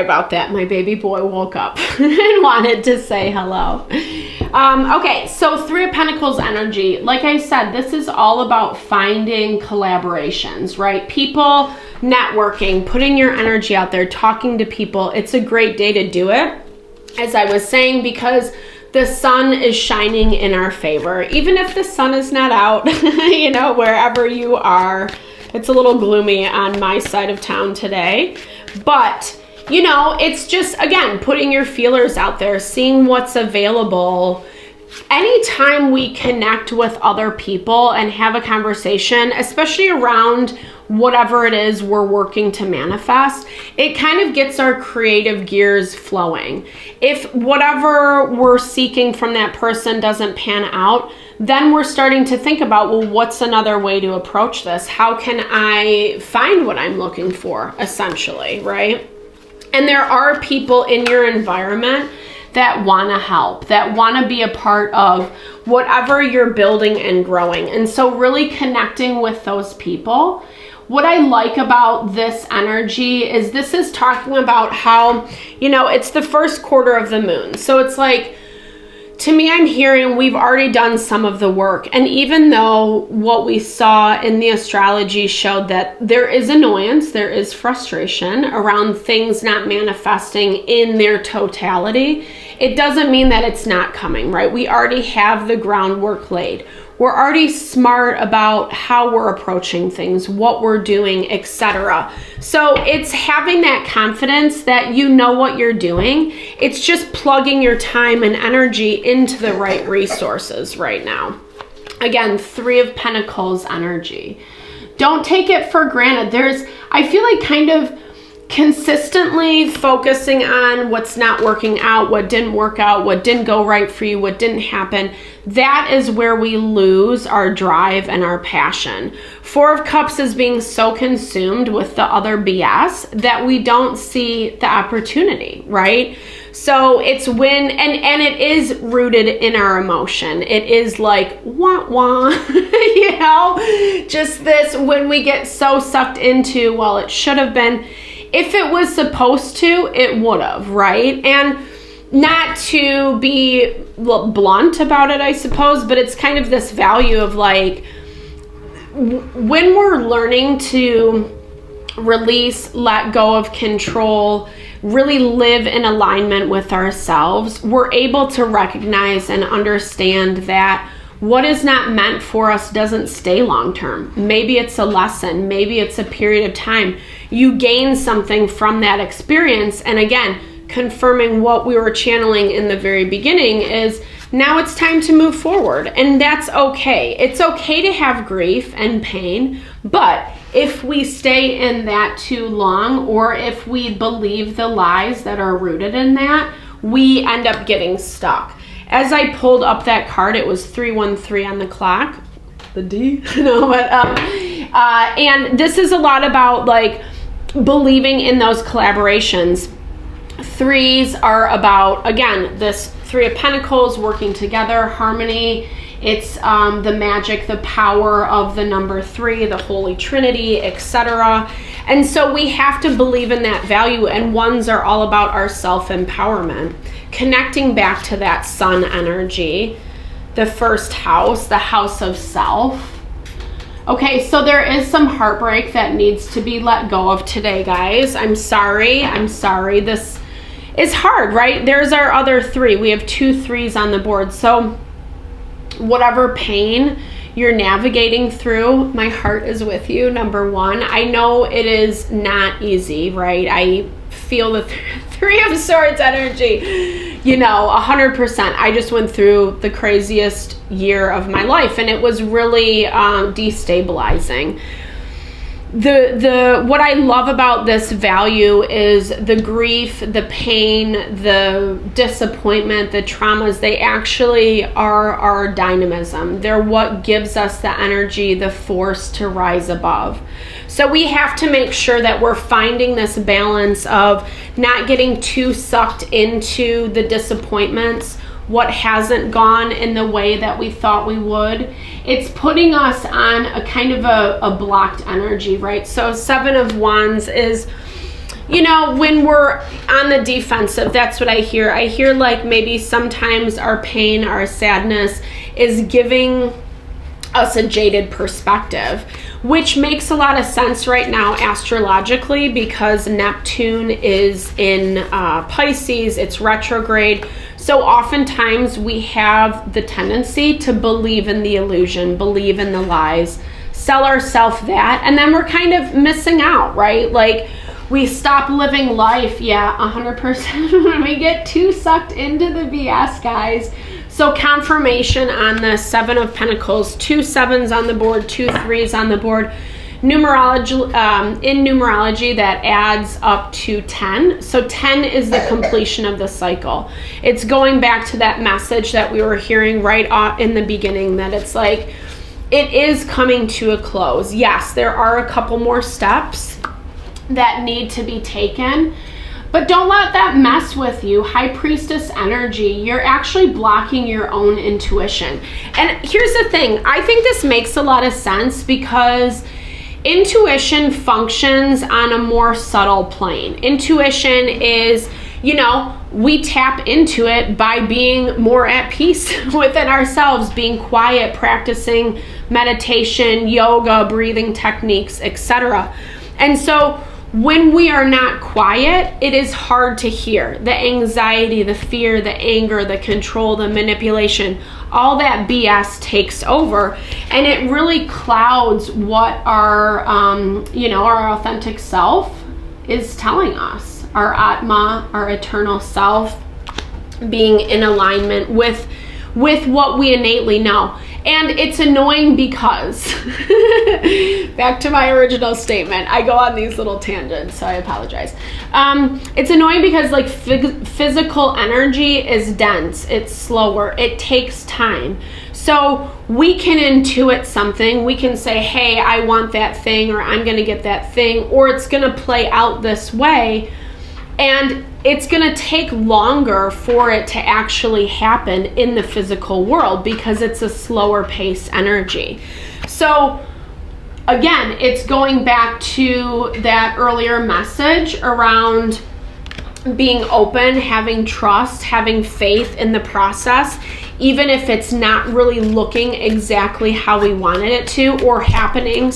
about that. My baby boy woke up and wanted to say hello. Okay, so Three of Pentacles energy. Like I said, this is all about finding collaborations, right? People, networking, putting your energy out there, talking to people. It's a great day to do it, as I was saying, because the sun is shining in our favor. Even if the sun is not out, you know, wherever you are. It's a little gloomy on my side of town today, but you know, it's just, again, putting your feelers out there, seeing what's available. Anytime we connect with other people and have a conversation, especially around whatever it is we're working to manifest, it kind of gets our creative gears flowing. If whatever we're seeking from that person doesn't pan out, then we're starting to think about, well, what's another way to approach this? How can I find what I'm looking for, essentially, right? And there are people in your environment that want to help, that want to be a part of whatever you're building and growing. And so really connecting with those people. What I like about this energy is this is talking about how, you know, it's the first quarter of the moon. So it's like, to me, I'm hearing we've already done some of the work. And even though what we saw in the astrology showed that there is annoyance, there is frustration around things not manifesting in their totality, it doesn't mean that it's not coming, right? We already have the groundwork laid. We're already smart about how we're approaching things, what we're doing, etc. So it's having that confidence that you know what you're doing. It's just plugging your time and energy into the right resources right now. Again, Three of Pentacles energy. Don't take it for granted. I feel like kind of consistently focusing on what's not working out, what didn't work out, what didn't go right for you, what didn't happen. That is where we lose our drive and our passion. Four of Cups is being so consumed with the other BS that we don't see the opportunity, right? So it's when, and it is rooted in our emotion. It is like, wah, wah, you know, just this, when we get so sucked into, well, it should have been. If it was supposed to, it would have, right? And not to be blunt about it, I suppose, but it's kind of this value of like, when we're learning to release, let go of control, really live in alignment with ourselves, we're able to recognize and understand that what is not meant for us doesn't stay long term. Maybe it's a lesson. Maybe it's a period of time. You gain something from that experience. And again, confirming what we were channeling in the very beginning is now it's time to move forward. And that's okay. It's okay to have grief and pain. But if we stay in that too long, or if we believe the lies that are rooted in that, we end up getting stuck. As I pulled up that card, it was 313 on the clock. The D? No, but, and this is a lot about like believing in those collaborations. Threes are about, again, this Three of Pentacles, working together, harmony. It's the magic, the power of the number three, the Holy Trinity, etc. And so we have to believe in that value, and ones are all about our self-empowerment. Connecting back to that sun energy, the first house, the house of self. Okay, so there is some heartbreak that needs to be let go of today, guys. I'm sorry. This is hard, right? There's our other three. We have 2 3s on the board. So whatever pain you're navigating through, my heart is with you, number one. I know it is not easy, right? I feel the Three of Swords energy, you know, 100%. I just went through the craziest year of my life, and it was really destabilizing. What I love about this value is the grief, the pain, the disappointment, the traumas. They actually are our dynamism. They're what gives us the energy, the force to rise above. So we have to make sure that we're finding this balance of not getting too sucked into the disappointments, what hasn't gone in the way that we thought we would. It's putting us on a kind of a blocked energy, right? So 7 of Wands is you know, when we're on the defensive, that's what I hear. I hear like maybe sometimes our pain, our sadness is giving us a jaded perspective, which makes a lot of sense right now astrologically, because Neptune is in Pisces, it's retrograde. So oftentimes we have the tendency to believe in the illusion, believe in the lies, sell ourselves that, and then we're kind of missing out, right? Like we stop living life, 100%, when we get too sucked into the BS, guys. So confirmation on the 7 of Pentacles, 2 7s on the board, 2 3s on the board. Numerology, in numerology, that adds up to 10. So 10 is the completion of the cycle. It's going back to that message that we were hearing right in the beginning, that it's like, it is coming to a close. Yes, there are a couple more steps that need to be taken, but don't let that mess with you. High Priestess energy, you're actually blocking your own intuition. And here's the thing, I think this makes a lot of sense, because intuition functions on a more subtle plane. Intuition is, you know, we tap into it by being more at peace within ourselves, being quiet, practicing meditation, yoga, breathing techniques, etc. And so when we are not quiet, it is hard to hear. The anxiety, the fear, the anger, the control, the manipulation, all that BS takes over, and it really clouds what our, you know, our authentic self is telling us. Our Atma, our eternal self, being in alignment with what we innately know. And it's annoying because, back to my original statement, I go on these little tangents, so I apologize. It's annoying because like physical energy is dense, it's slower, it takes time. So we can intuit something, we can say, hey, I want that thing, or I'm gonna get that thing, or it's gonna play out this way. And it's going to take longer for it to actually happen in the physical world, because it's a slower pace energy. So again, it's going back to that earlier message around being open, having trust, having faith in the process, even if it's not really looking exactly how we wanted it to, or happening,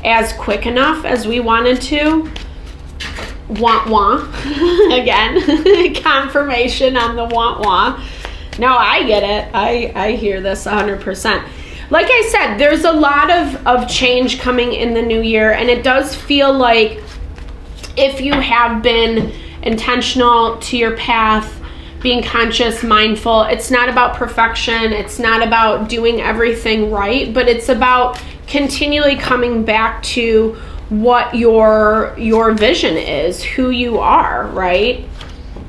as quick enough as we wanted to. Again, confirmation on the want. No, I get it. I hear this 100%. Like I said, there's a lot of change coming in the new year, and it does feel like if you have been intentional to your path, being conscious, mindful, it's not about perfection, it's not about doing everything right, but it's about continually coming back to what your vision is, who you are, right?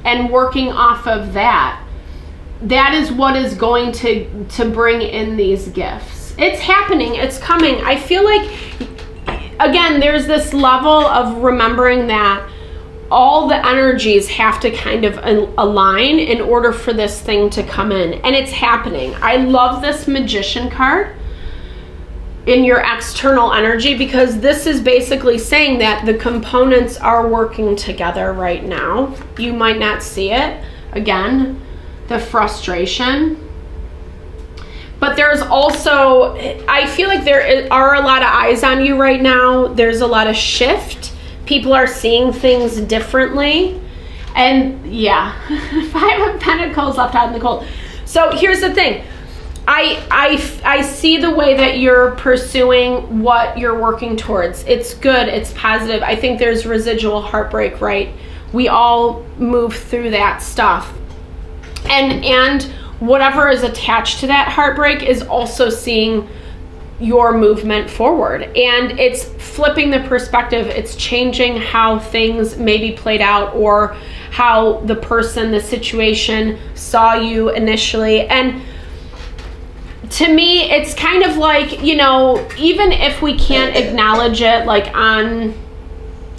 And working off of that. That is what is going to bring in these gifts. It's happening, it's coming. I feel like, again, there's this level of remembering that all the energies have to kind of align in order for this thing to come in. And it's happening. I love this Magician card in your external energy, because this is basically saying that the components are working together right now. You might not see it. Again, the frustration. But there's also, I feel like there are a lot of eyes on you right now. There's a lot of shift. People are seeing things differently. And yeah, 5 of Pentacles left out in the cold. So here's the thing. I see the way that you're pursuing what you're working towards. It's good, it's positive. I think there's residual heartbreak, right? We all move through that stuff. And whatever is attached to that heartbreak is also seeing your movement forward. And it's flipping the perspective. It's changing how things maybe played out, or how the person, the situation saw you initially. And to me, it's kind of like, you know, even if we can't acknowledge it like on,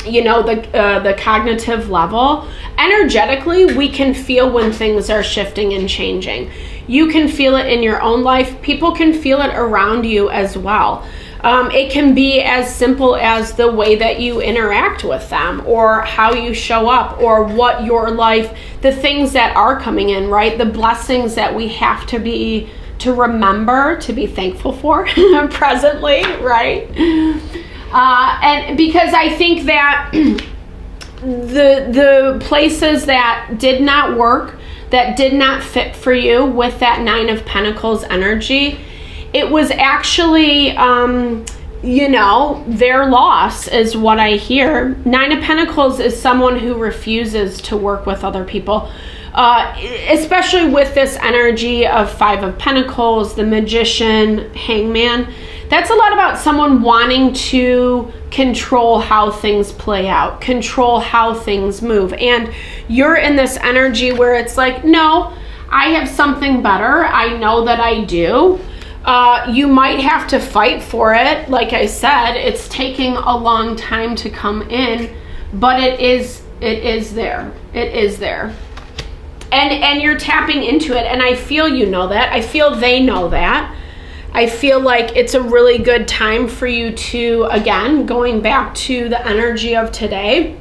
you know, the cognitive level, energetically, we can feel when things are shifting and changing. You can feel it in your own life. People can feel it around you as well. It can be as simple as the way that you interact with them, or how you show up, or what your life, the things that are coming in, right? The blessings that we have to remember to be thankful for presently, right? And because I think that the places that did not work, that did not fit for you with that Nine of Pentacles energy, it was actually, their loss is what I hear. Nine of Pentacles is someone who refuses to work with other people, especially with this energy of Five of Pentacles, the Magician, Hangman. That's a lot about someone wanting to control how things play out, control how things move. And you're in this energy where it's like, no, I have something better. I know that I do. You might have to fight for it. Like I said, it's taking a long time to come in, but it is there. It is there. And you're tapping into it. And I feel you know that. I feel they know that. I feel like it's a really good time for you to, again, going back to the energy of today,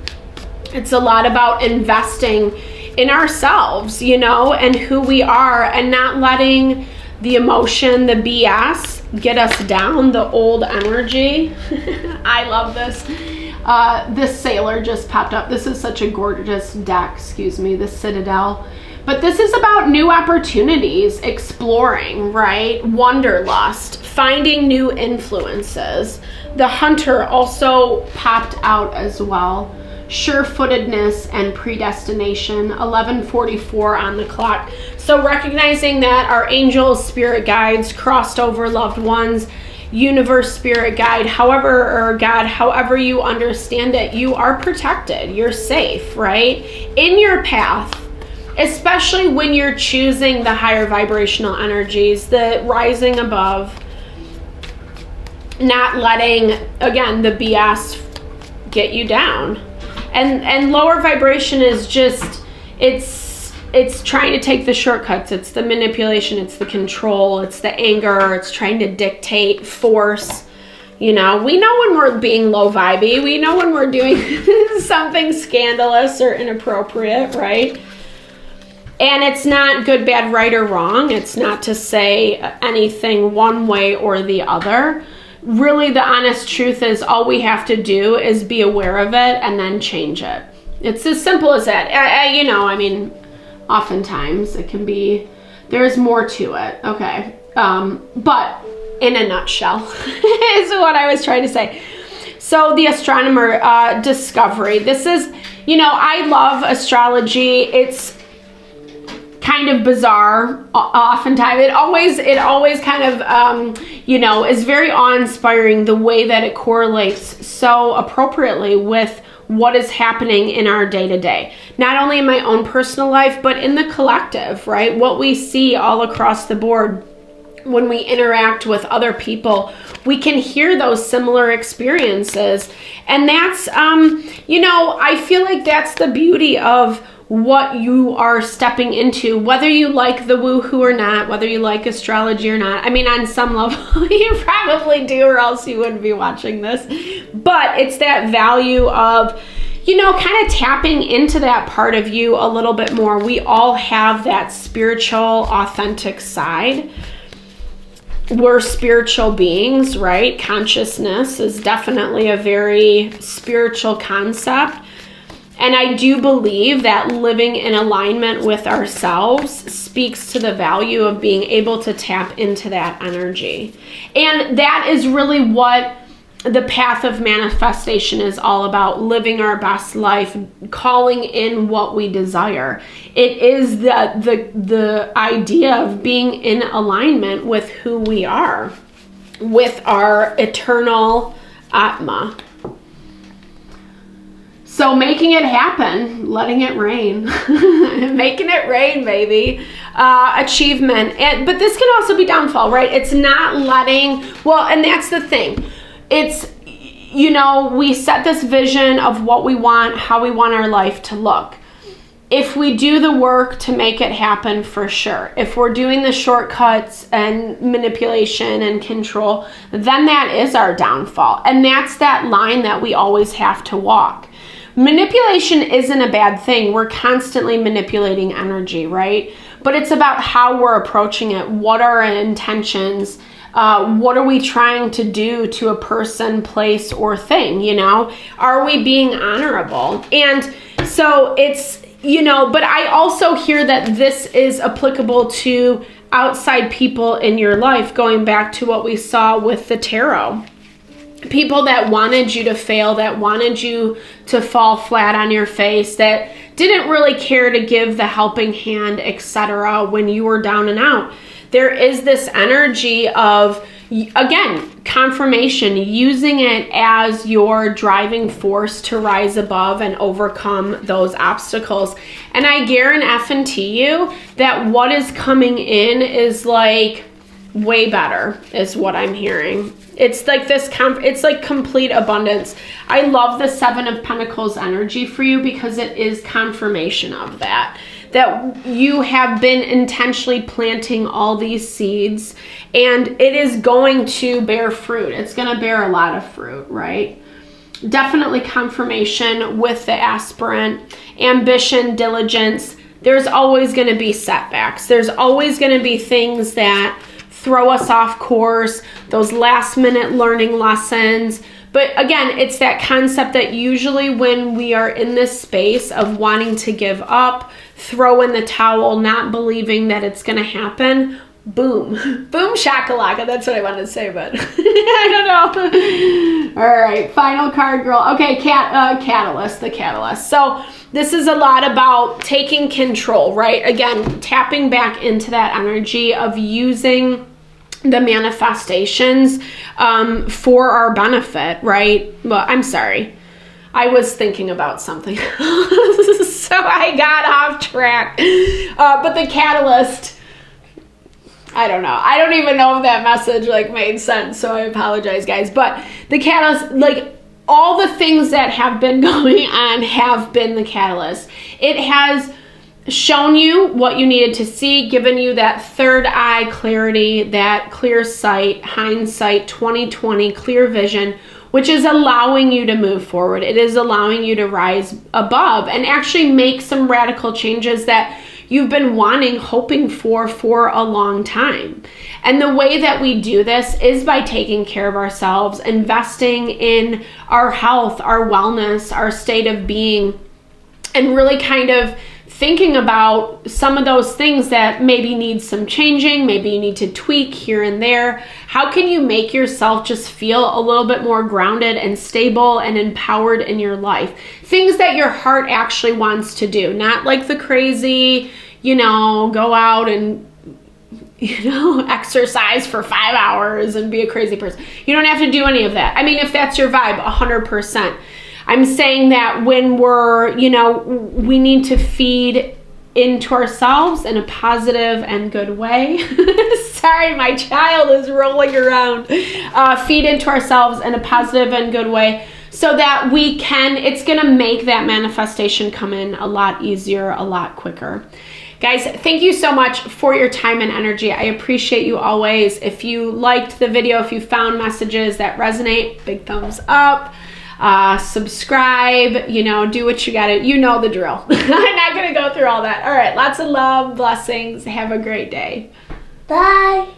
it's a lot about investing in ourselves, and who we are, and not letting the emotion, the BS, get us down, the old energy. I love this. This sailor just popped up. This is such a gorgeous deck, the Citadel. But this is about new opportunities, exploring, right? Wanderlust, finding new influences. The Hunter also popped out as well. Sure-footedness and predestination, 11:44 on the clock. So recognizing that our angels, spirit guides, crossed over loved ones, universe, spirit guide, or God, however you understand it, you are protected. You're safe, right? In your path, especially when you're choosing the higher vibrational energies, the rising above, not letting, again, the BS get you down. And lower vibration is just, it's trying to take the shortcuts. It's the manipulation, it's the control, it's the anger, it's trying to dictate, force. We know when we're being low vibey, we know when we're doing something scandalous or inappropriate, right? And it's not good, bad, right, or wrong. It's not to say anything one way or the other. Really, the honest truth is all we have to do is be aware of it and then change it. It's as simple as that. Oftentimes it can be, there's more to it. Okay. But in a nutshell is what I was trying to say. So the astronomer, discovery. This is, I love astrology. It's kind of bizarre oftentimes. It always kind of is very awe-inspiring, the way that it correlates so appropriately with what is happening in our day-to-day, not only in my own personal life but in the collective, right? What we see all across the board when we interact with other people, we can hear those similar experiences. And that's I feel like that's the beauty of what you are stepping into, whether you like the woohoo or not, whether you like astrology or not. On some level, you probably do, or else you wouldn't be watching this. But it's that value of, kind of tapping into that part of you a little bit more. We all have that spiritual, authentic side. We're spiritual beings, right? Consciousness is definitely a very spiritual concept. And I do believe that living in alignment with ourselves speaks to the value of being able to tap into that energy. And that is really what the path of manifestation is all about, living our best life, calling in what we desire. It is the idea of being in alignment with who we are, with our eternal Atma. So making it happen, letting it rain, making it rain, baby. Achievement. But this can also be downfall, right? It's not letting, and that's the thing. It's, we set this vision of what we want, how we want our life to look. if we do the work to make it happen, for sure, if we're doing the shortcuts and manipulation and control, then that is our downfall. And that's that line that we always have to walk. Manipulation isn't a bad thing. We're constantly manipulating energy, right? But it's about how we're approaching it. What are our intentions? What are we trying to do to a person, place, or thing, you know? Are we being honorable? And so it's, you know, but I also hear that this is applicable to outside people in your life, going back to what we saw with the tarot. People that wanted you to fail, that wanted you to fall flat on your face, that didn't really care to give the helping hand, etc. when you were down and out. There is this energy of, again, confirmation, using it as your driving force to rise above and overcome those obstacles. And I guarantee you that what is coming in is like way better, is what I'm hearing. It's like this, it's like complete abundance. I love the Seven of Pentacles energy for you because it is confirmation of that you have been intentionally planting all these seeds, and it is going to bear fruit. It's going to bear a lot of fruit, right? Definitely confirmation with the aspirant, ambition, diligence. There's always going to be setbacks. There's always going to be things that throw us off course, those last minute learning lessons. But again, it's that concept that usually when we are in this space of wanting to give up, throw in the towel, not believing that it's going to happen, boom, boom shakalaka. That's what I wanted to say, but I don't know. All right, final card, girl. Okay, catalyst, the catalyst. So this is a lot about taking control, right? Again, tapping back into that energy of using the manifestations for our benefit, right? Well, I'm sorry. I was thinking about something. So I got off track. But the catalyst, I don't know. I don't even know if that message like made sense. So I apologize, guys. But the catalyst, like all the things that have been going on have been the catalyst. It has shown you what you needed to see, given you that third eye clarity, that clear sight, hindsight, 20/20, clear vision, which is allowing you to move forward. It is allowing you to rise above and actually make some radical changes that you've been wanting, hoping for a long time. And the way that we do this is by taking care of ourselves, investing in our health, our wellness, our state of being, and really kind of thinking about some of those things that maybe need some changing, maybe you need to tweak here and there. How can you make yourself just feel a little bit more grounded and stable and empowered in your life? Things that your heart actually wants to do, not like the crazy, you know, go out and, you know, exercise for 5 hours and be a crazy person. You don't have to do any of that. I mean, if that's your vibe, 100%. I'm saying that when we're, you know, we need to feed into ourselves in a positive and good way. Sorry, my child is rolling around. Feed into ourselves in a positive and good way so that we can, it's going to make that manifestation come in a lot easier, a lot quicker. Guys, thank you so much for your time and energy. I appreciate you always. If you liked the video, if you found messages that resonate, big thumbs up. Subscribe, you know, do what you gotta, you know the drill. I'm not gonna go through all that. All right, lots of love, blessings. Have a great day. Bye.